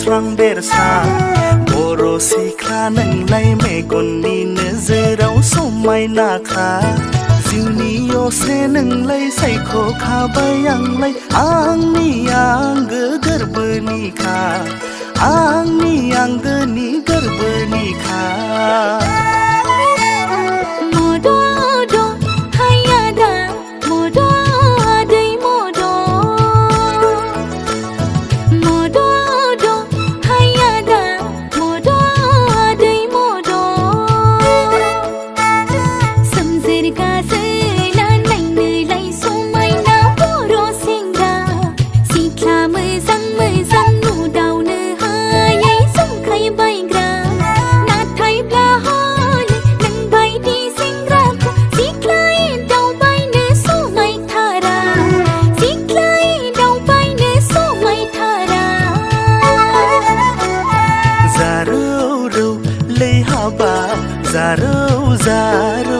स्रां बेरसा बर' सिख्ला नोंलाय मेगननि नोजोराव समायनाखा जिउनि असे नोंलाय सायख'खाबाय आंलाय आंनि आंगो गोरबोनिखा आंनि आंगोनि गोरबोनिखा Zaro zaro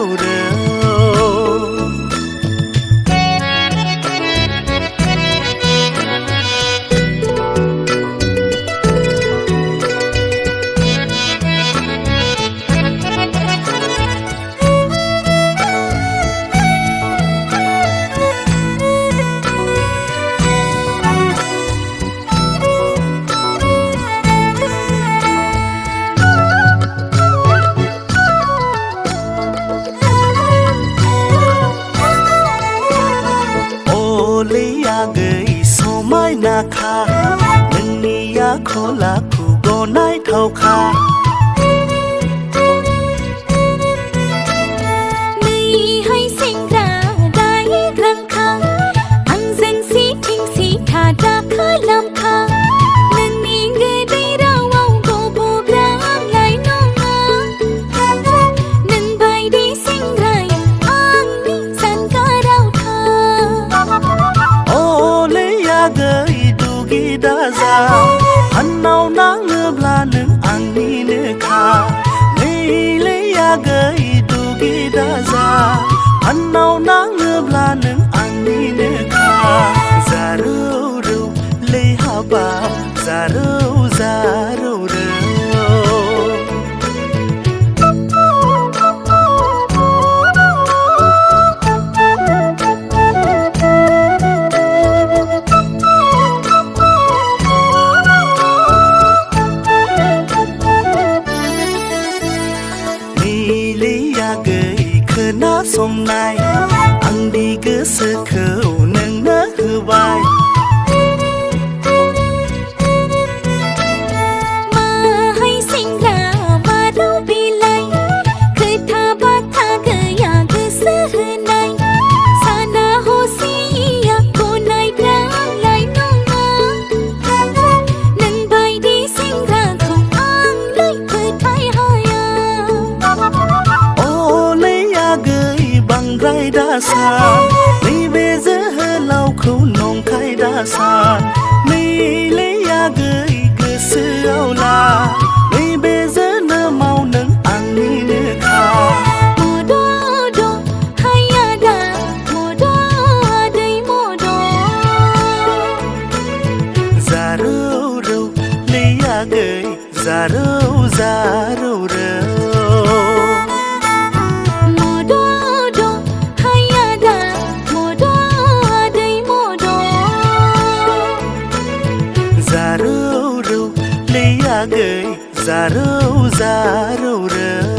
Naka nani akola kugo nai thauka Ni hai singra dai rangka ang zen si thing si tha da khalam kha nani nge dai rawau go bo gram lai no nga nan bai di singrai ang ni san ka rau tha ole ya ga Daza Hanau nang bla nung angni nekha Lele ya gai dugi daza Hanau nang bla nung angni nekha Zaro ru le haba Zaro zaro ru Som nai ang di goसोखौ नोंनो होबाय माहाय सेंग्रा माराव बिलाइ खोथा बाथा गैया गोसो होनाय साना हसिया गनायग्रालाय नङा नों बायदि सेंग्राखौ आंलाय फोथाय हाया Bangrai dasan neibe जोहोलावखौ नंखाय दासान नैले आगै गोसोआव ला नैबे जोनोमाव नों आंनिनोखा मद' हाय आदा मद' आदै मद' जारौ रौ लै आगै जारौ जारौ रौ Zaro ru le ya gai zaro zaro ru